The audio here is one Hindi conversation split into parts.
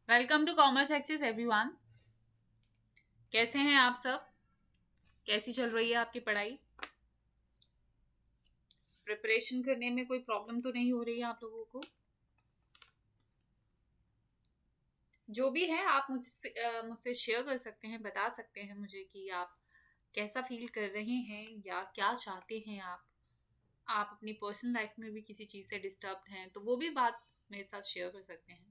Welcome to Commerce Access everyone. कैसे हैं आप सब? कैसी चल रही है आपकी पढ़ाई? प्रिपरेशन करने में कोई प्रॉब्लम तो नहीं हो रही है आप लोगों को? जो भी है आप मुझसे शेयर कर सकते हैं, बता सकते हैं मुझे कि आप कैसा फील कर रहे हैं या क्या चाहते हैं आप अपनी पर्सनल लाइफ में भी किसी चीज़ से डिस्टर्ब हैं तो वो भी बात मेरे साथ शेयर कर सकते हैं।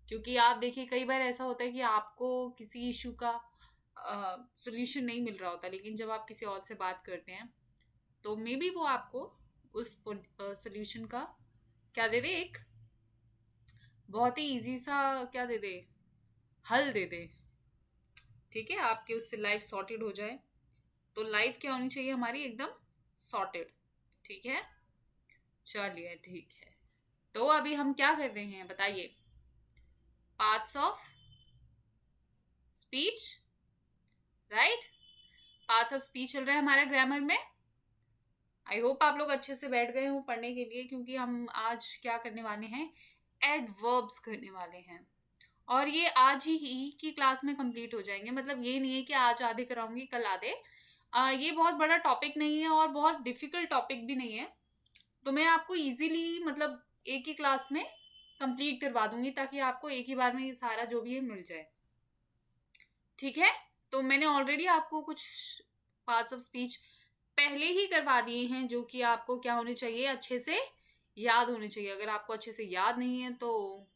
क्योंकि आप देखिए कई बार ऐसा होता है कि आपको किसी इशू का सोल्यूशन नहीं मिल रहा होता, लेकिन जब आप किसी और से बात करते हैं तो मे बी वो आपको उस सोल्यूशन का क्या दे दे, एक बहुत ही इजी सा क्या दे दे, हल दे दे। ठीक है, आपकी उससे लाइफ सॉर्टेड हो जाए। तो लाइफ क्या होनी चाहिए हमारी? एकदम सॉर्टेड। ठीक है, चलिए ठीक है। तो अभी हम क्या कर रहे हैं बताइए? Parts of speech, right? Parts of speech चल रहा है हमारा ग्रामर में। आई होप आप लोग अच्छे से बैठ गए हो पढ़ने के लिए, क्योंकि हम आज क्या करने वाले हैं? एडवर्ब्स करने वाले हैं। और ये आज ही की क्लास में कंप्लीट हो जाएंगे। मतलब ये नहीं है कि आज आधे कराऊंगी कल आधे। ये बहुत बड़ा टॉपिक नहीं है और बहुत डिफिकल्ट टॉपिक भी नहीं है। तो मैं आपको इजीली मतलब एक ही क्लास में कंप्लीट करवा दूंगी, ताकि आपको एक ही बार में ये सारा जो भी है मिल जाए। ठीक है, तो मैंने ऑलरेडी आपको कुछ पार्ट्स ऑफ स्पीच पहले ही करवा दिए हैं, जो कि आपको क्या होने चाहिए? अच्छे से याद होने चाहिए। अगर आपको अच्छे से याद नहीं है तो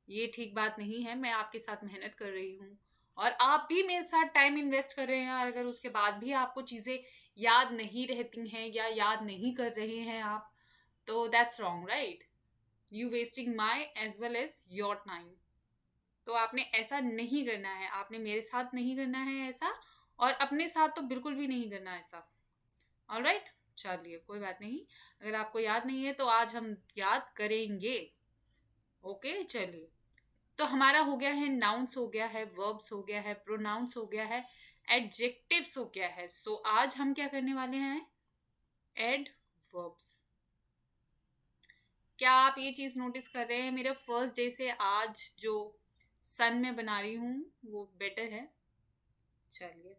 ये ठीक बात नहीं है। मैं आपके साथ मेहनत कर रही हूँ और आप भी मेरे साथ टाइम इन्वेस्ट कर रहे हैं, और अगर उसके बाद भी आपको चीजें याद नहीं रहती हैं या याद नहीं कर रहे हैं आप, तो that's wrong, right? You wasting my as well as your time. तो आपने ऐसा नहीं करना है, आपने मेरे साथ नहीं करना है ऐसा, और अपने साथ तो बिल्कुल भी नहीं करना ऐसा। ऑलराइट, चलिए कोई बात नहीं। अगर आपको याद नहीं है तो आज हम याद करेंगे। ओके, चलिए। तो हमारा हो गया है नाउन्स, हो गया है वर्ब्स, हो गया है प्रोनाउंस, हो गया है एडजेक्टिव्स, हो गया है। सो आज हम क्या करने वाले हैं? एडवर्ब्स। क्या आप ये चीज नोटिस कर रहे हैं? मेरे फर्स्ट डे से आज जो सन में बना रही हूँ वो बेटर है। चलिए,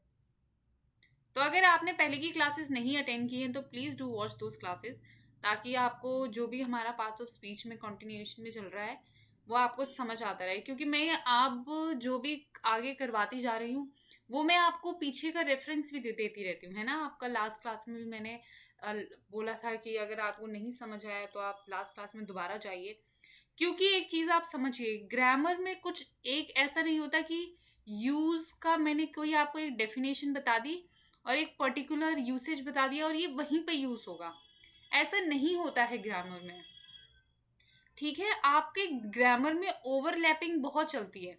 तो अगर आपने पहले की क्लासेस नहीं अटेंड की हैं तो please do watch those classes, ताकि आपको जो भी हमारा पार्ट्स ऑफ स्पीच में कंटिन्यूएशन में चल रहा है वो आपको समझ आता रहे। क्योंकि मैं अब जो भी आगे करवाती जा रही हूँ वो मैं आपको पीछे का रेफरेंस भी देती रहती हूँ, है ना? आपका लास्ट क्लास में भी मैंने बोला था कि अगर आपको नहीं समझ आया तो आप लास्ट क्लास में दोबारा जाइए। क्योंकि एक चीज आप समझिए, ग्रामर में कुछ एक ऐसा नहीं होता कि यूज का मैंने कोई आपको एक डेफिनेशन बता दी और एक पर्टिकुलर यूसेज बता दिया और ये वहीं पे यूज होगा। ऐसा नहीं होता है ग्रामर में। ठीक है, आपके ग्रामर में ओवरलैपिंग बहुत चलती है।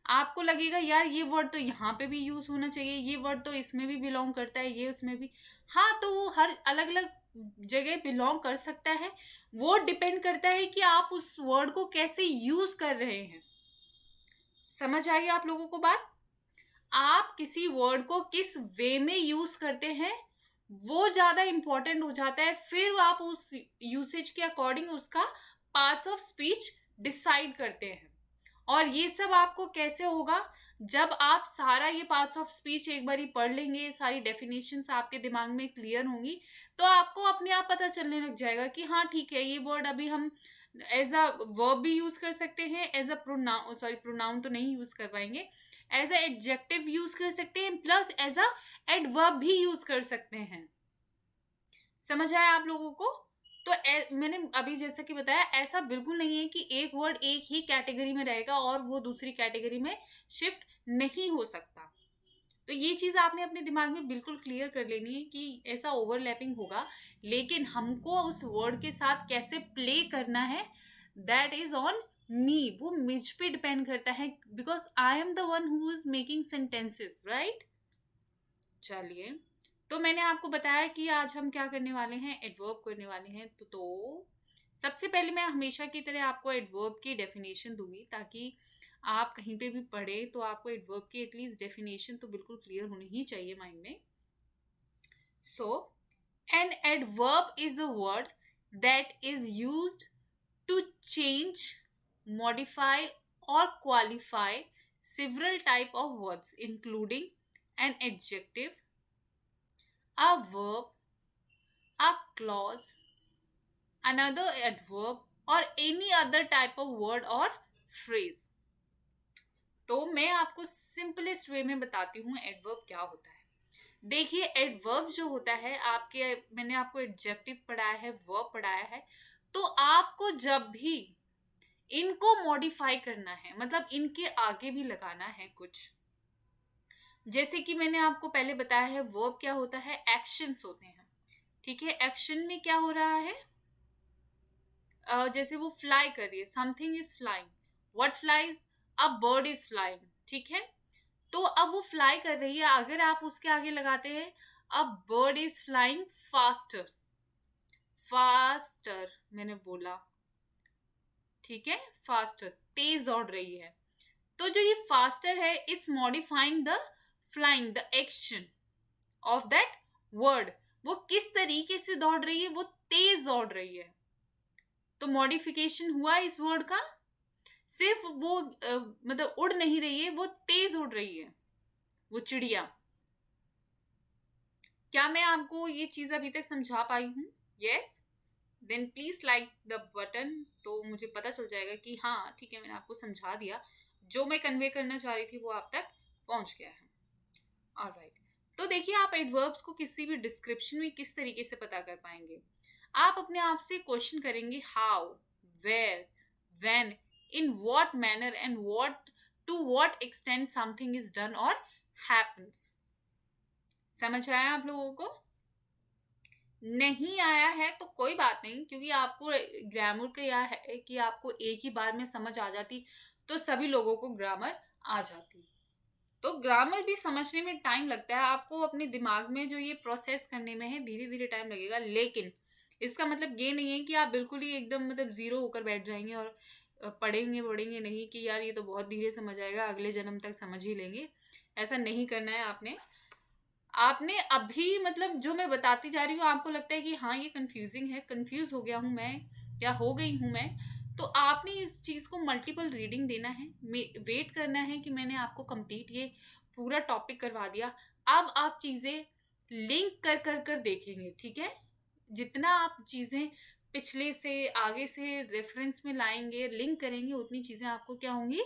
आपको लगेगा यार ये वर्ड तो यहाँ पे भी यूज होना चाहिए, ये वर्ड तो इसमें भी बिलोंग करता है, ये उसमें भी। हाँ, तो वो हर अलग अलग जगह बिलोंग कर सकता है। वो डिपेंड करता है कि आप उस वर्ड को कैसे यूज कर रहे हैं। समझ आई आप लोगों को बात? आप किसी वर्ड को किस वे में यूज करते हैं वो ज्यादा इंपॉर्टेंट हो जाता है। फिर आप उस यूसेज के अकॉर्डिंग उसका पार्ट्स ऑफ स्पीच डिसाइड करते हैं। और ये सब आपको कैसे होगा? जब आप सारा ये पार्ट्स ऑफ स्पीच एक बार ही पढ़ लेंगे, सारी डेफिनेशंस आपके दिमाग में क्लियर होंगी, तो आपको अपने आप पता चलने लग जाएगा कि हाँ ठीक है, ये वर्ड अभी हम एज अ वर्ब भी यूज कर सकते हैं, as a pronoun, sorry pronoun तो नहीं यूज कर पाएंगे, एज अ एडजेक्टिव यूज कर सकते हैं, प्लस एज अ एडवर्ब भी यूज कर सकते हैं। समझ आया आप लोगों को? तो मैंने अभी जैसा कि बताया, ऐसा बिल्कुल नहीं है कि एक वर्ड एक ही कैटेगरी में रहेगा और वो दूसरी कैटेगरी में शिफ्ट नहीं हो सकता। तो ये चीज आपने अपने दिमाग में बिल्कुल क्लियर कर लेनी है कि ऐसा ओवरलैपिंग होगा, लेकिन हमको उस वर्ड के साथ कैसे प्ले करना है दैट इज ऑन मी। वो मुझ पे डिपेंड करता है, because I am the one who is making sentences, right? चलिए, तो मैंने आपको बताया कि आज हम क्या करने वाले हैं? एडवर्ब करने वाले हैं। तो सबसे पहले मैं हमेशा की तरह आपको एडवर्ब की डेफिनेशन दूंगी, ताकि आप कहीं पे भी पढ़े तो आपको एडवर्ब की एटलीस्ट डेफिनेशन तो बिल्कुल क्लियर होनी ही चाहिए माइंड में। So an adverb is a word that is used to change, modify or qualify several type of words including an adjective, a verb, a clause, another adverb or any other type of word or phrase. तो मैं आपको सिंपलेस्ट वे में बताती हूँ एडवर्ब क्या होता है. देखिए एडवर्ब जो होता है आपके, मैंने आपको एडजेक्टिव पढ़ाया है, वर्ब पढ़ाया है, तो आपको जब भी इनको मॉडिफाई करना है, मतलब इनके आगे भी लगाना है कुछ, जैसे कि मैंने आपको पहले बताया है वर्ब क्या होता है, एक्शंस होते हैं. ठीक है, एक्शन में क्या हो रहा है, जैसे वो फ्लाई कर रही है, something is flying, what flies, a bird is flying. ठीक है, तो अब वो फ्लाई कर रही है, अगर आप उसके आगे लगाते हैं a bird is flying faster, faster मैंने बोला, ठीक है, फास्टर तेज दौड़ रही है, तो जो ये फास्टर है it's modifying the flying, the action of that word. वो किस तरीके से दौड़ रही है, वो तेज दौड़ रही है, तो मॉडिफिकेशन हुआ इस वर्ड का. सिर्फ वो मतलब उड़ नहीं रही है, वो तेज उड़ रही है, वो चिड़िया. क्या मैं आपको ये चीज अभी तक समझा पाई हूँ? Yes, then please like the button, तो मुझे पता चल जाएगा कि हाँ ठीक है, मैंने आपको समझा दिया, जो मैं कन्वे करना चाह रही थी वो आप तक पहुंच गया है. ऑलराइट, तो देखिए आप एडवर्ब्स को किसी भी डिस्क्रिप्शन में किस तरीके से पता कर पाएंगे. आप अपने आप से क्वेश्चन करेंगे how, where, when, in what manner and what to what extent something is done और हैपेंस. समझ आया आप लोगों को? नहीं आया है तो कोई बात नहीं, क्योंकि आपको ग्रामर का यह है कि आपको एक ही बार में समझ आ जाती, तो सभी लोगों को ग्रामर आ जाती. तो ग्रामर भी समझने में टाइम लगता है, आपको अपने दिमाग में जो ये प्रोसेस करने में है धीरे धीरे टाइम लगेगा, लेकिन इसका मतलब ये नहीं है कि आप बिल्कुल ही एकदम मतलब जीरो होकर बैठ जाएंगे और पढ़ेंगे नहीं कि यार ये तो बहुत धीरे समझ आएगा, अगले जन्म तक समझ ही लेंगे. ऐसा नहीं करना है आपने. आपने अभी मतलब जो मैं बताती जा रही हूँ आपको लगता है कि हाँ ये कंफ्यूजिंग है, कंफ्यूज हो गया हूँ मैं या हो गई हूँ मैं, तो आपने इस चीज को मल्टीपल रीडिंग देना है, वेट करना है कि मैंने आपको कंप्लीट ये पूरा टॉपिक करवा दिया. अब आप चीजें लिंक कर कर कर देखेंगे. ठीक है, जितना आप चीजें पिछले से आगे से रेफरेंस में लाएंगे, लिंक करेंगे, उतनी चीजें आपको क्या होंगी,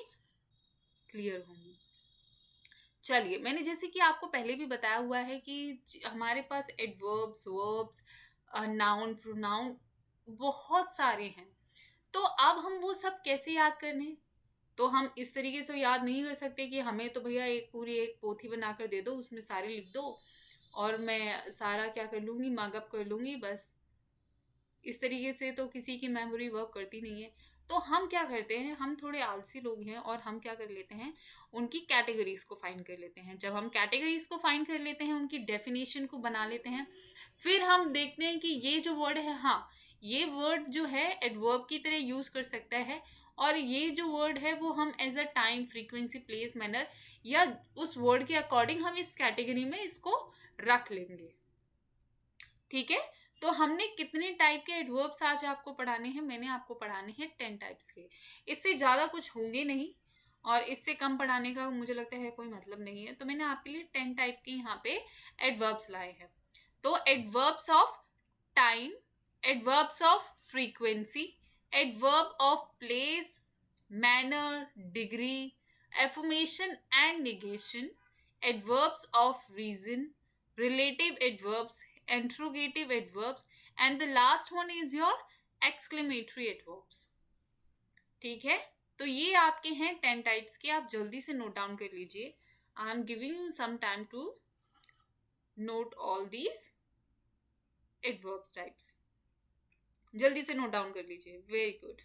क्लियर होंगी. चलिए, मैंने जैसे कि आपको पहले भी बताया हुआ है कि हमारे पास एडवर्ब्स, वर्ब्स, नाउन, प्रोनाउन बहुत सारे हैं. तो अब हम वो सब कैसे याद करने, तो हम इस तरीके से याद नहीं कर सकते कि हमें तो भैया एक पूरी एक पोथी बनाकर दे दो, उसमें सारे लिख दो और मैं सारा क्या कर लूँगी, मागअप कर लूँगी बस. इस तरीके से तो किसी की मेमोरी वर्क करती नहीं है. तो हम क्या करते हैं, हम थोड़े आलसी लोग हैं और हम क्या कर लेते हैं, उनकी कैटेगरीज को फाइंड कर लेते हैं. जब हम कैटेगरीज को फाइंड कर लेते हैं, उनकी डेफिनेशन को बना लेते हैं, फिर हम देखते हैं कि ये जो वर्ड है, हाँ ये वर्ड जो है एडवर्ब की तरह यूज कर सकता है, और ये जो वर्ड है वो हम as a time, frequency, place, manner या उस वर्ड के अकॉर्डिंग हम इस कैटेगरी में इसको रख लेंगे. ठीक है, तो हमने कितने टाइप के एडवर्ब्स आज आपको पढ़ाने हैं, मैंने आपको पढ़ाने हैं 10 टाइप्स के. इससे ज़्यादा कुछ होंगे नहीं और इससे कम पढ़ाने का मुझे लगता है कोई मतलब नहीं है. तो मैंने आपके लिए 10 टाइप के यहाँ पे एडवर्ब्स लाए हैं. तो adverbs of time, adverbs of frequency, adverb of place, manner, degree, affirmation and negation, adverbs of reason, relative adverbs, interrogative adverbs, and the last one is your exclamatory adverbs. ठीक है, तो ये आपके हैं 10 टाइप्स के, आप जल्दी से नोट डाउन कर लीजिए. I am giving you some time to note all these adverb types. जल्दी से नोट डाउन कर लीजिए. Very good.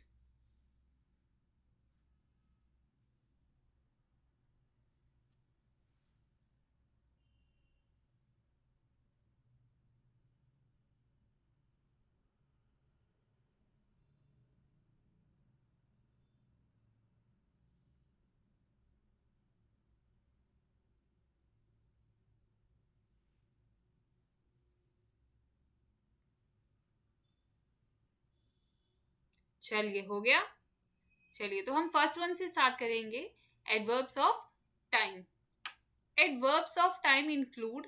चलिए, हो गया. चलिए, तो हम फर्स्ट वन से स्टार्ट करेंगे, adverbs of time. Adverbs of time include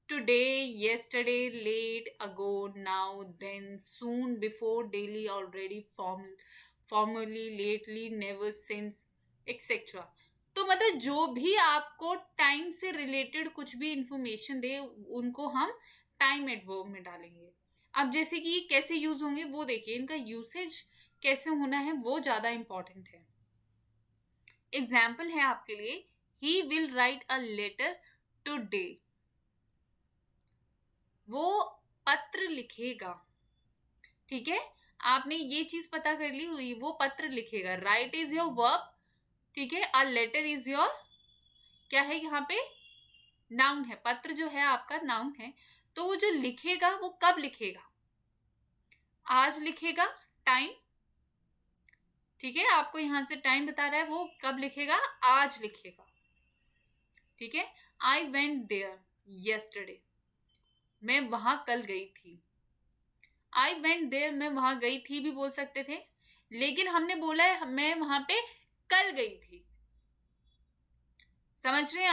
today, yesterday, late, ago, now, then, soon, before, daily, already, formerly, lately, never, since, etc. तो मतलब जो भी आपको टाइम से रिलेटेड कुछ भी इंफॉर्मेशन दे, उनको हम टाइम एडवर्ब में डालेंगे. अब जैसे कि कैसे यूज होंगे वो देखिए, इनका यूसेज कैसे होना है वो ज्यादा इंपॉर्टेंट है. एग्जाम्पल है आपके लिए, he will write a letter today. वो पत्र लिखेगा. ठीक है, आपने ये चीज पता कर ली हुई, वो पत्र लिखेगा. Right is your verb. ठीक है, अ लेटर इज योर क्या है यहाँ पे, नाउन है. पत्र जो है आपका नाउन है. तो वो जो लिखेगा वो कब लिखेगा, आज लिखेगा. टाइम, ठीक है, आपको यहां से टाइम बता रहा है, वो कब लिखेगा, आज लिखेगा. ठीक है, आई वेंट देयर यस्टरडे, मैं वहां कल गई थी. आई वेंट देयर, मैं वहां गई थी भी बोल सकते थे, लेकिन हमने बोला है मैं वहां पे कल गई थी. समझ रहे हैं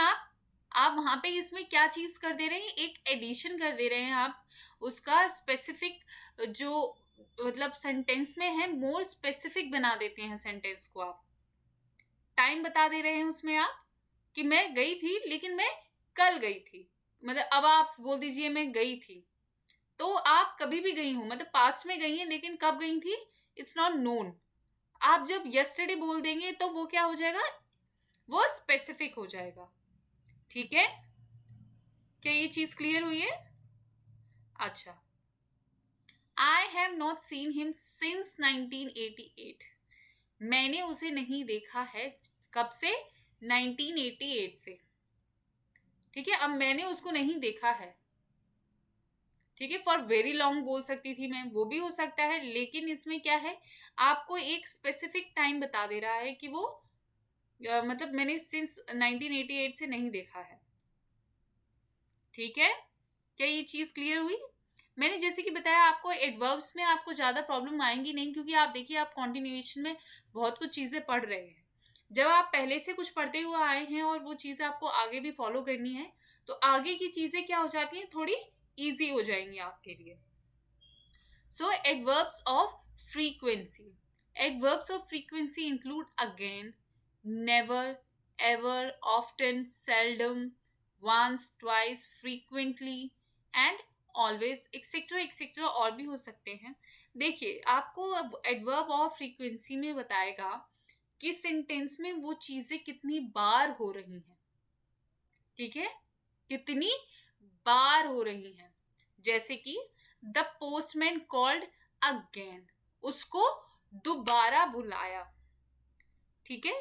आप वहां पे इसमें क्या चीज कर दे रहे हैं, एक एडिशन कर दे रहे हैं आप. उसका स्पेसिफिक जो मतलब सेंटेंस में है, मोर स्पेसिफिक बना देते हैं सेंटेंस को. आप टाइम बता दे रहे हैं उसमें आप कि मैं गई थी लेकिन मैं कल गई थी. मतलब अब आप बोल दीजिए मैं गई थी, तो आप कभी भी गई हो, मतलब पास्ट में गई हैं, लेकिन कब गई थी इट्स नॉट नोन. आप जब यस्टरडे बोल देंगे तो वो क्या हो जाएगा, वो स्पेसिफिक हो जाएगा. ठीक है, क्या ये चीज क्लियर हुई है? अच्छा, I have not seen him since 1988. मैंने उसे नहीं देखा है, कब से, 1988 से. ठीक है, अब मैंने उसको नहीं देखा है. ठीक है, फॉर वेरी लॉन्ग बोल सकती थी मैं, वो भी हो सकता है, लेकिन इसमें क्या है, आपको एक स्पेसिफिक टाइम बता दे रहा है कि वो मतलब मैंने सिंस 1988 से नहीं देखा है. ठीक है, क्या ये चीज क्लियर हुई? मैंने जैसे कि बताया आपको, एडवर्ब्स में आपको ज्यादा प्रॉब्लम आएंगी नहीं, क्योंकि आप देखिए आप कॉन्टिन्यूएशन में बहुत कुछ चीजें पढ़ रहे हैं. जब आप पहले से कुछ पढ़ते हुए आए हैं और वो चीजें आपको आगे भी फॉलो करनी है, तो आगे की चीजें क्या हो जाती हैं, थोड़ी इजी हो जाएंगी आपके लिए. So adverbs of frequency. Adverbs of frequency include again, never, ever, often, seldom, once, twice, frequently and always, etcetera etcetera और भी हो सकते हैं. देखिए, आपको एडवर्ब ऑफ फ्रीक्वेंसी में बताएगा कि सेंटेंस में वो चीजें कितनी बार हो रही हैं. ठीक है, कितनी बार हो रही हैं. जैसे कि द पोस्टमैन कॉल्ड अगेन, उसको दोबारा बुलाया. ठीक है,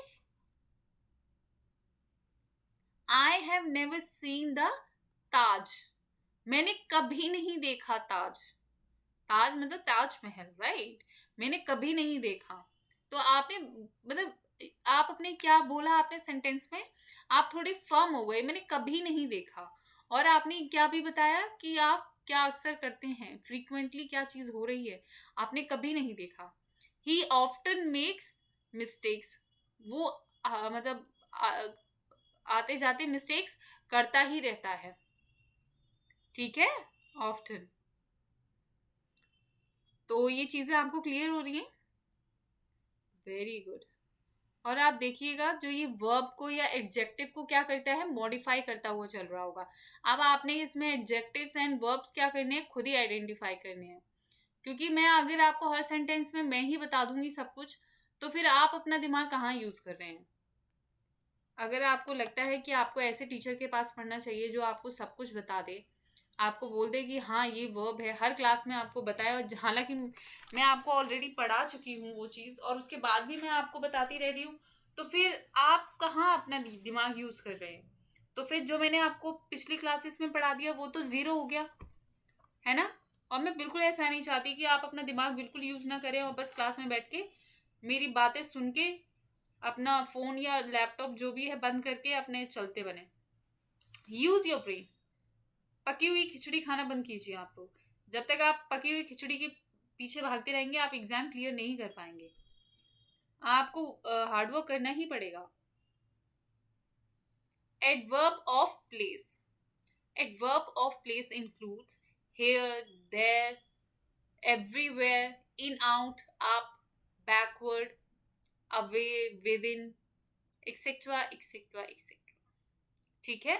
I have never seen the Taj, मैंने कभी नहीं देखा ताज. ताज मतलब ताजमहल, राइट, मैंने कभी नहीं देखा. तो आपने मतलब आप अपने क्या बोला आपने सेंटेंस में, आप थोड़े फर्म हो गए, मैंने कभी नहीं देखा. और आपने क्या भी बताया कि आप क्या अक्सर करते हैं, फ्रीक्वेंटली क्या चीज हो रही है, आपने कभी नहीं देखा. ही ऑफ्टन मेक्स मिस्टेक्स, वो मतलब आते जाते मिस्टेक्स करता ही रहता है. ठीक है, ऑफ्टन. तो ये चीजें आपको क्लियर हो रही हैं? Very good. और आप देखिएगा जो ये वर्ब को या एडजेक्टिव को क्या करता है, मॉडिफाई करता हुआ चल रहा होगा. अब आपने इसमें एडजेक्टिव्स एंड वर्ब्स क्या करने हैं, खुद ही आइडेंटिफाई करने हैं. क्योंकि मैं अगर आपको हर सेंटेंस में मैं ही बता दूंगी सब कुछ, तो फिर आप अपना दिमाग कहाँ यूज कर रहे हैं. अगर आपको लगता है कि आपको ऐसे टीचर के पास पढ़ना चाहिए जो आपको सब कुछ बता दे, आपको बोल दे कि हाँ ये वर्ब है, हर क्लास में आपको बताया, और हालांकि मैं आपको ऑलरेडी पढ़ा चुकी हूँ वो चीज़, और उसके बाद भी मैं आपको बताती रह रही हूँ, तो फिर आप कहाँ अपना दिमाग यूज कर रहे हैं. तो फिर जो मैंने आपको पिछली क्लासेस में पढ़ा दिया वो तो जीरो हो गया है ना. और मैं बिल्कुल ऐसा नहीं चाहती कि आप अपना दिमाग बिल्कुल यूज ना करें और बस क्लास में बैठ के मेरी बातें सुन के अपना फोन या लैपटॉप जो भी है बंद करके अपने चलते बने. Use your brain. पकी हुई खिचड़ी खाना बंद कीजिए आप लोग. जब तक आप पकी हुई खिचड़ी के पीछे भागते रहेंगे, आप एग्जाम क्लियर नहीं कर पाएंगे. आपको हार्डवर्क करना ही पड़ेगा। Adverb of place. Adverb of place includes here, there, everywhere, in, out, up, backward, away, within, etc. etc. etc. ठीक है।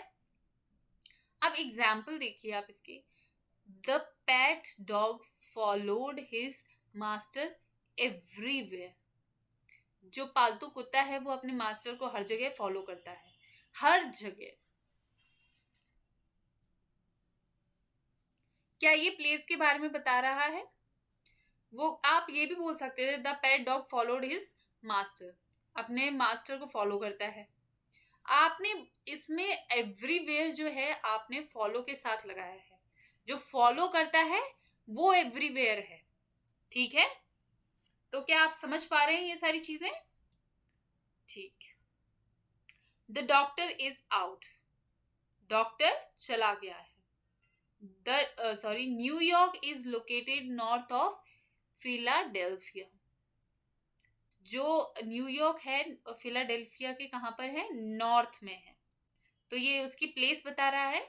अब एग्जाम्पल देखिए आप इसके। The pet dog followed his master everywhere. जो पालतू कुत्ता है वो अपने मास्टर को हर जगह फॉलो करता है, हर जगह। क्या ये प्लेस के बारे में बता रहा है? वो आप ये भी बोल सकते थे the pet dog followed his master, अपने मास्टर को फॉलो करता है। आपने इसमें एवरीवेयर जो है आपने फॉलो के साथ लगाया है। जो फॉलो करता है वो एवरीवेयर है। ठीक है, तो क्या आप समझ पा रहे हैं ये सारी चीजें? ठीक। The doctor is out. Doctor चला गया है। New York is located north of Philadelphia. जो न्यूयॉर्क है फिलाडेल्फिया के कहां पर है? नॉर्थ में है। तो ये उसकी प्लेस बता रहा है।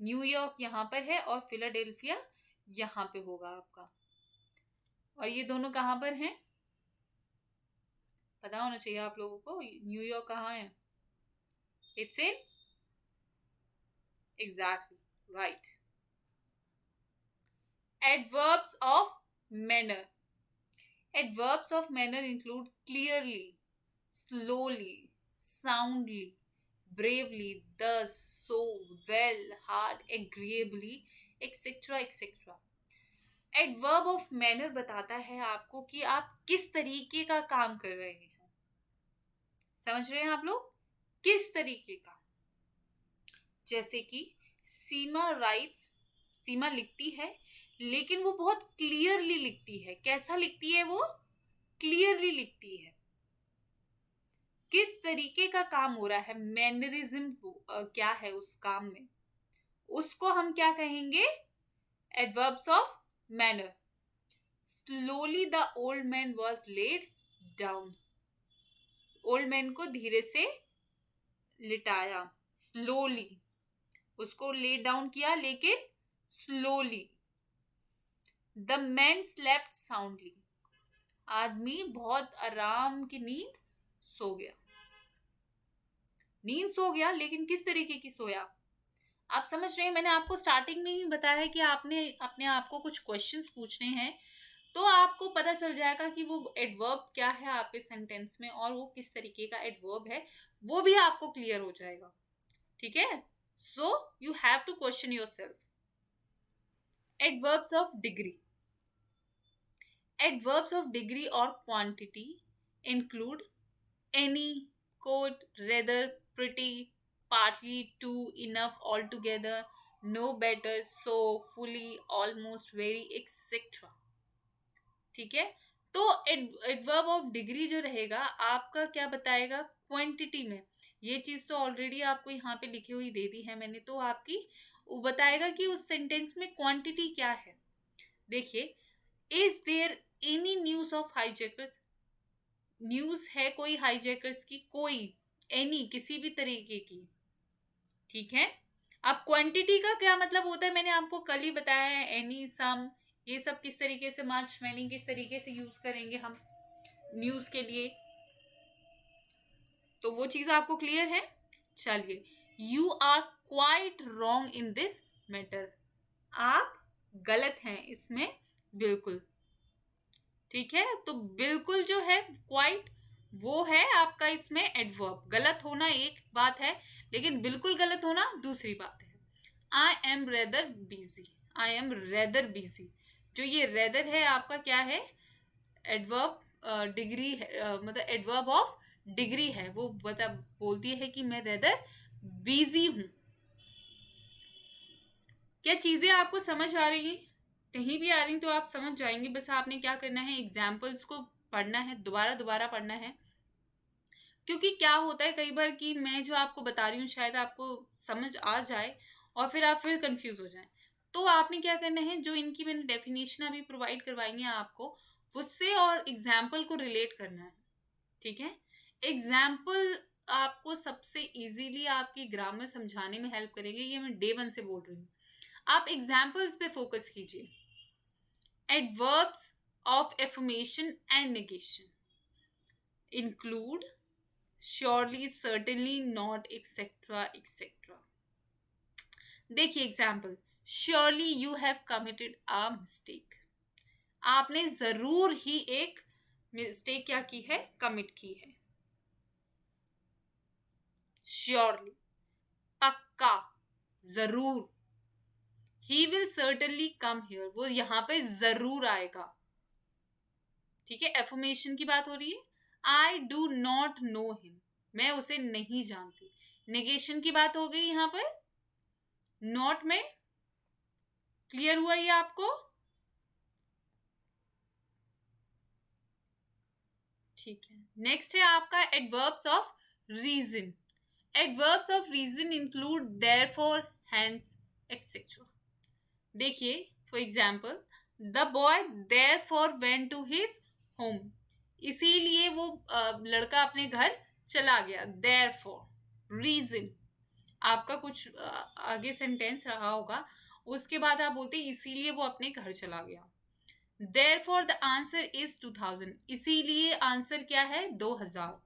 न्यूयॉर्क यहाँ पर है और फिलाडेल्फिया यहाँ पे होगा आपका। और ये दोनों कहाँ पर हैं? पता होना चाहिए आप लोगों को। न्यूयॉर्क कहाँ है? It's in exactly right. Adverbs of manner. Adverbs of manner include clearly, slowly, soundly, bravely, thus, so, well, hard, agreeably, etc. etc. Adverb of manner बताता है आपको कि आप किस तरीके का काम कर रहे हैं। समझ रहे हैं आप लोग? किस तरीके का? जैसे कि सीमा राइट्स, सीमा लिखती है लेकिन वो बहुत क्लियरली लिखती है। कैसा लिखती है वो? क्लियरली लिखती है। किस तरीके का काम हो रहा है, मैनरिज्म क्या है उस काम में, उसको हम क्या कहेंगे? Adverbs of manner. Slowly the old man was laid down. Old man को धीरे से लिटाया, स्लोली। उसको लेड डाउन किया लेकिन slowly. The man slept soundly. आदमी बहुत आराम की नींद सो गया। नींद सो गया लेकिन किस तरीके की सोया? आप समझ रहे हैं? मैंने आपको स्टार्टिंग में ही बताया है कि आपने अपने आप को कुछ क्वेश्चंस पूछने हैं तो आपको पता चल जाएगा कि वो एडवर्ब क्या है आपके सेंटेंस में और वो किस तरीके का एडवर्ब है, वो भी आपको क्लियर हो जाएगा। ठीक है, so you have to question yourself. Adverbs of degree. Adverbs of degree or quantity include any, quote, rather, pretty, partly, too, enough, altogether, no better, so, fully, almost, very, etc. ठीक है, तो एडवर्ब ऑफ डिग्री जो रहेगा आपका क्या बताएगा? क्वांटिटी में। ये चीज तो ऑलरेडी आपको यहाँ पे लिखी हुई दे दी है मैंने, तो आपकी वो बताएगा कि उस सेंटेंस में क्वांटिटी क्या है। देखिए, is there any news of hijackers? News है कोई हाईजैकर्स की? कोई, एनी, किसी भी तरीके की। ठीक है, अब क्वांटिटी का क्या मतलब होता है मैंने आपको कल ही बताया है। एनी, सम, ये सब किस तरीके से, मच, मैनी किस तरीके से यूज करेंगे हम न्यूज के लिए, तो वो चीज आपको क्लियर है। चलिए, you are quite wrong in this matter. आप गलत हैं इसमें बिल्कुल। ठीक है, तो बिल्कुल जो है क्वाइट वो है आपका इसमें एडवर्ब। गलत होना एक बात है लेकिन बिल्कुल गलत होना दूसरी बात है। I am rather busy. I am rather busy, जो ये रेदर है आपका क्या है? एडवर्ब डिग्री है, मतलब एडवर्ब ऑफ डिग्री है। वो बोलती है कि मैं रेदर बिजी हूं। क्या चीजें आपको समझ आ रही हैं? कहीं भी आ रही तो आप समझ जाएंगे। बस आपने क्या करना है, एग्जाम्पल्स को पढ़ना है, दोबारा दोबारा पढ़ना है। क्योंकि क्या होता है कई बार कि मैं जो आपको बता रही हूँ शायद आपको समझ आ जाए और फिर आप फिर कंफ्यूज हो जाएं। तो आपने क्या करना है, जो इनकी मैंने डेफिनेशन अभी प्रोवाइड करवाई है आपको, उससे और एग्जाम्पल को रिलेट करना है। ठीक है। एग्जाम्पल आपको सबसे इजीली आपकी ग्रामर समझाने में हेल्प करेंगे, ये मैं डे 1 से बोल रही हूँ। आप एग्जाम्पल्स पे फोकस कीजिए। Adverbs of affirmation and negation include surely, certainly, not, etcetera etcetera. देखिए example, surely you have committed a mistake. आपने जरूर ही एक मिस्टेक क्या की है, कमिट की है। श्योरली, पक्का, जरूर। He will certainly come here, वो यहां पे जरूर आएगा। ठीक है, एफर्मेशन की बात हो रही है। I do not know him, मैं उसे नहीं जानती। नेगेशन की बात हो गई यहां पर, नॉट में। क्लियर हुआ ये आपको? ठीक है, नेक्स्ट है आपका adverbs of reason. Adverbs of reason include therefore, hence, etcetera. देखिए, for example, the boy therefore went to his home, इसीलिए वो लड़का अपने घर चला गया। Therefore, reason. आपका कुछ आगे सेंटेंस रहा होगा, उसके बाद आप बोलते इसीलिए वो अपने घर चला गया। Therefore the answer is 2000, इसीलिए आंसर क्या है, 2000।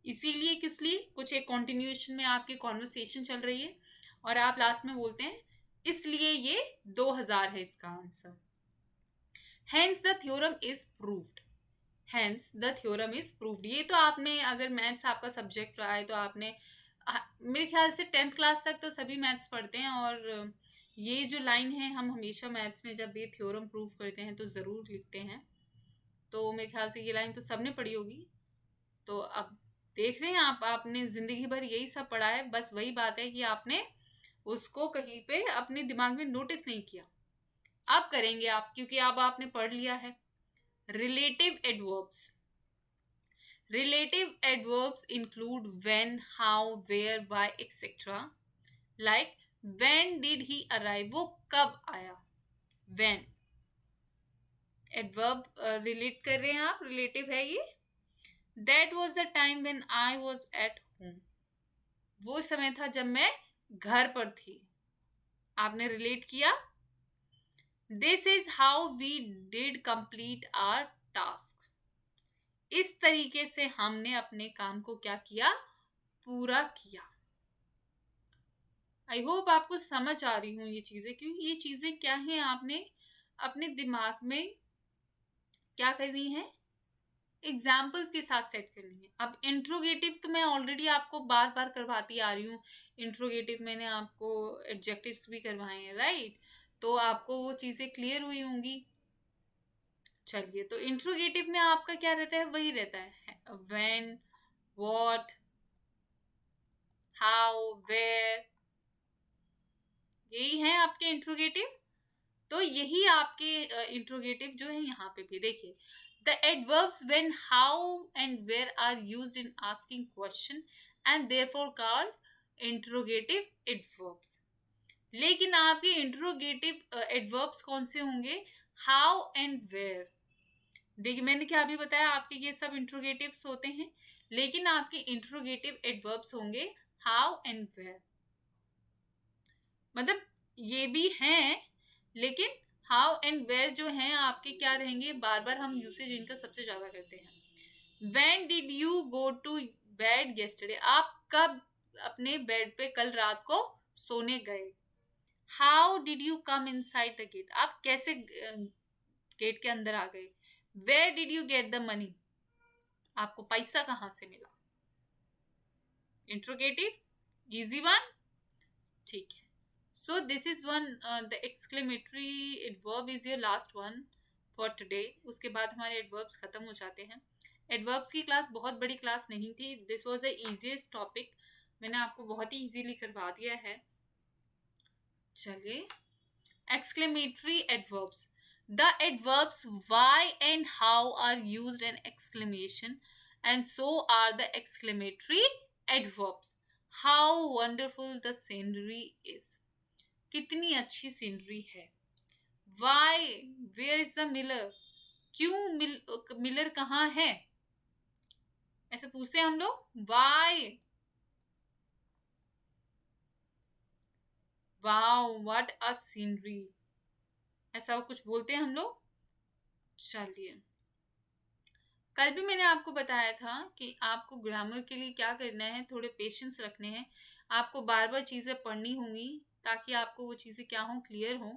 इसीलिए किस लिए, कुछ एक कॉन्टिन्यूएशन में आपकी कॉन्वर्सेशन चल रही है और आप लास्ट में बोलते हैं इसलिए ये 2000 है इसका answer. Hence the theorem is proved, hence the theorem is proved। ये तो आपने, अगर मैथ्स आपका सब्जेक्ट रहा है तो आपने, मेरे ख्याल से 10th क्लास तक तो सभी मैथ्स पढ़ते हैं, और ये जो लाइन है हम हमेशा मैथ्स में जब ये थ्योरम प्रूव करते हैं तो ज़रूर लिखते हैं। तो मेरे ख्याल से ये लाइन तो सबने पढ़ी होगी। तो अब देख रहे हैं आप, आपने ज़िंदगी भर यही सब पढ़ा है, बस वही बात है कि आपने उसको कहीं पे अपने दिमाग में नोटिस नहीं किया। अब करेंगे आप, क्योंकि अब आपने पढ़ लिया है। Relative adverbs. Relative adverbs include when, how, where, why, etc. Like when did he arrive, वो कब आया। when adverb relate कर रहे हैं आप, relative है ये। That was the time when I was at home, वो समय था जब मैं घर पर थी, आपने relate किया। This is how we did complete our task, इस तरीके से हमने अपने काम को क्या किया, पूरा किया। आई होप आपको समझ आ रही हूँ ये चीज़ें, क्योंकि ये चीज़ें क्या हैं, आपने अपने दिमाग में क्या करनी है, एग्जाम्पल्स के साथ सेट करनी है। अब इंट्रोगेटिव तो मैं ऑलरेडी आपको बार बार करवाती आ रही हूँ। इंट्रोगेटिव मैंने आपको एडजेक्टिव्स भी करवाए हैं, राइट? तो आपको वो चीज़ें क्लियर हुई होंगी। चलिए, तो इंट्रोगेटिव में आपका क्या रहता है, वही रहता है, व्हेन, व्हाट, हाउ, वेयर, यही है आपके इंट्रोगेटिव। तो यही आपके इंट्रोगेटिव जो है यहाँ पे भी देखिए, the adverbs when, how and where are used in asking question and therefore called interrogative adverbs. लेकिन आपके इंट्रोगेटिव एडवर्ब्स कौन से होंगे, हाउ एंड वेयर। देखिए, मैंने क्या अभी बताया, आपके ये सब इंट्रोगेटिव्स होते हैं, लेकिन आपके इंट्रोगेटिव एडवर्ब्स होंगे हाउ एंड वेयर। मतलब ये भी हैं, लेकिन हाउ एंड वेयर जो हैं आपके क्या रहेंगे, बार बार हम यूसेज इनका सबसे ज्यादा करते हैं। When did you go to bed yesterday, आप कब अपने बेड पे कल रात को सोने गए। How did you come inside the gate, आप कैसे गेट के अंदर आ गए। Where did you get the money, आपको पैसा कहाँ से मिला। इंट्रोगेटिव, इजी वन, ठीक है। So this is one, the exclamatory adverb is your last one for today। उसके बाद हमारे adverbs खत्म हो जाते हैं। adverbs की क्लास बहुत बड़ी क्लास नहीं थी, this was the easiest topic, मैंने आपको बहुत ही easily करवा दिया है। चलिए, exclamatory adverbs, the adverbs why and how are used in exclamation and so are the exclamatory adverbs। How wonderful the scenery is, कितनी अच्छी सीनरी है। Why, where is the miller, क्यों मिलर कहाँ है। पूछते हैं हम लोग why, wow what a scenery, ऐसा कुछ बोलते हैं हम लोग। चलिए, कल भी मैंने आपको बताया था कि आपको ग्रामर के लिए क्या करना है, थोड़े पेशेंस रखने हैं, आपको बार बार चीज़ें पढ़नी होंगी ताकि आपको वो चीज़ें क्या हो, क्लियर हो,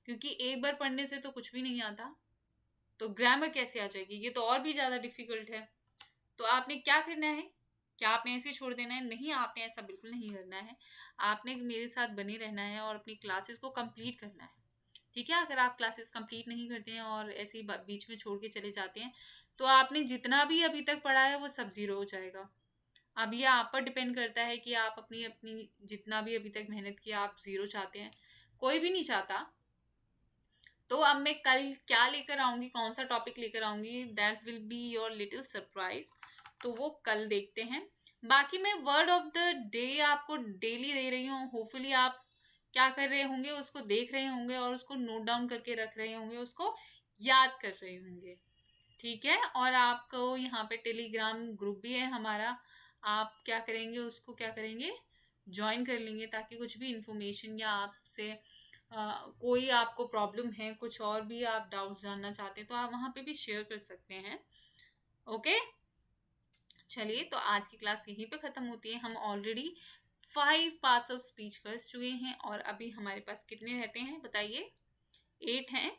क्योंकि एक बार पढ़ने से तो कुछ भी नहीं आता। तो ग्रामर कैसे आ जाएगी, ये तो और भी ज़्यादा डिफिकल्ट है। तो आपने क्या करना है, क्या आपने ऐसे ही छोड़ देना है? नहीं, आपने ऐसा बिल्कुल नहीं करना है। आपने मेरे साथ बने रहना है और अपनी क्लासेस को कंप्लीट करना है। ठीक है, अगर आप क्लासेस कंप्लीट नहीं करते हैं और ऐसे ही बीच में छोड़ के चले जाते हैं, तो आपने जितना भी अभी तक पढ़ा है वो सब जीरो हो जाएगा। अब ये आप पर डिपेंड करता है कि आप अपनी अपनी जितना भी अभी तक मेहनत किया आप जीरो चाहते हैं, कोई भी नहीं चाहता। तो अब मैं कल क्या लेकर आऊंगी, कौन सा टॉपिक लेकर आऊंगी, that will be your little surprise. तो वो कल देखते हैं। बाकी मैं वर्ड ऑफ द डे आपको डेली दे रही हूँ, होपफुली आप क्या कर रहे होंगे, उसको देख रहे होंगे और उसको नोट डाउन करके रख रहे होंगे, उसको याद कर रहे होंगे। ठीक है, और आपको यहाँ पे टेलीग्राम ग्रुप भी है हमारा, आप क्या करेंगे, उसको क्या करेंगे, ज्वाइन कर लेंगे, ताकि कुछ भी इंफॉर्मेशन या आपसे कोई आपको प्रॉब्लम है, कुछ और भी आप डाउट जानना चाहते हैं, तो आप वहाँ पे भी शेयर कर सकते हैं। ओके, चलिए, तो आज की क्लास यहीं पे ख़त्म होती है। हम ऑलरेडी 5 पार्ट्स ऑफ स्पीच कर चुके हैं और अभी हमारे पास कितने रहते हैं बताइए, 8 हैं।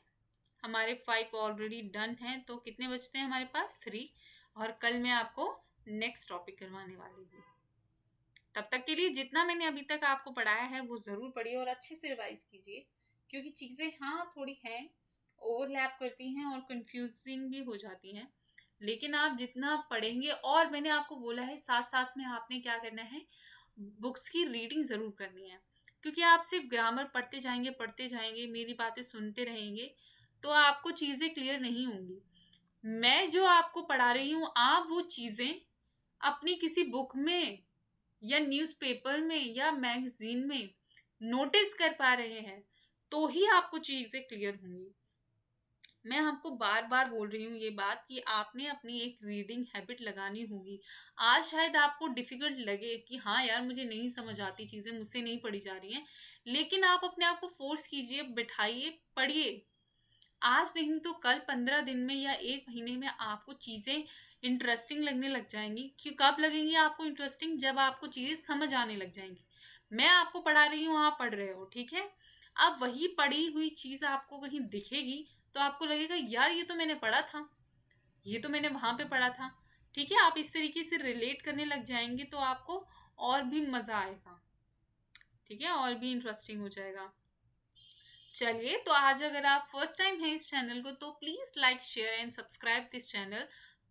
हमारे 5 ऑलरेडी डन हैं, तो कितने बचते हैं हमारे पास, 3। और कल मैं आपको नेक्स्ट टॉपिक करवाने वाली हूँ। तब तक के लिए जितना मैंने अभी तक आपको पढ़ाया है वो ज़रूर पढ़िए और अच्छे से रिवाइज कीजिए, क्योंकि चीज़ें हाँ थोड़ी हैं, ओवरलैप करती हैं और कंफ्यूजिंग भी हो जाती हैं। लेकिन आप जितना पढ़ेंगे, और मैंने आपको बोला है साथ साथ में आपने क्या करना है, बुक्स की रीडिंग ज़रूर करनी है, क्योंकि आप सिर्फ ग्रामर पढ़ते जाएंगे, मेरी बातें सुनते रहेंगे, तो आपको चीज़ें क्लियर नहीं होंगी। मैं जो आपको पढ़ा रही हूँ, आप वो चीज़ें अपनी किसी बुक में या न्यूज़पेपर में या मैगजीन में नोटिस कर पा रहे हैं, तो ही आपको चीज़ें क्लियर होंगी। मैं आपको बार बार बोल रही हूँ ये बात कि आपने अपनी एक रीडिंग हैबिट लगानी होगी। आज शायद आपको डिफिकल्ट लगे कि हाँ यार, मुझे नहीं समझ आती चीज़ें, मुझसे नहीं पढ़ी जा रही हैं, लेकिन आप अपने आप को फोर्स कीजिए, बिठाइए, पढ़िए। आज नहीं तो कल, 15 दिन में या 1 महीने में आपको चीज़ें इंटरेस्टिंग लगने लग जाएँगी। क्यों, कब लगेंगी आपको इंटरेस्टिंग, जब आपको चीज़ें समझ आने लग जाएँगी। मैं आपको पढ़ा रही हूँ, आप पढ़ रहे हो, ठीक है? अब वही पढ़ी हुई चीज़ आपको कहीं दिखेगी, तो आपको लगेगा यार ये तो मैंने पढ़ा था, ये तो मैंने वहाँ पे पढ़ा था। ठीक है? आप इस तरीके से रिलेट करने लग जाएँगे, तो आपको और भी मज़ा आएगा। ठीक है? और भी इंटरेस्टिंग हो जाएगा। चलिए, तो आज अगर आप फर्स्ट टाइम हैं इस चैनल को, तो please like, share and subscribe this channel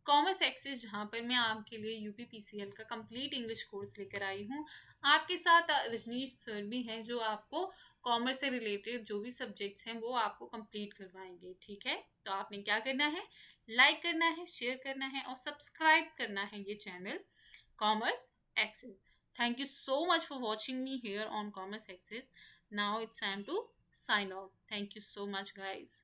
Commerce Access, जहाँ पर मैं आपके लिए यूपीपीसीएल का कंप्लीट इंग्लिश कोर्स लेकर आई हूँ। आपके साथ रजनीश सर भी हैं, जो आपको कॉमर्स से रिलेटेड जो भी सब्जेक्ट्स हैं वो आपको कंप्लीट करवाएंगे। ठीक है, तो आपने क्या करना है, लाइक करना है, शेयर करना है और सब्सक्राइब करना है ये channel Commerce Access. Thank you so much for watching me here on Commerce Access. Now it's time to sign off. Thank you so much, guys.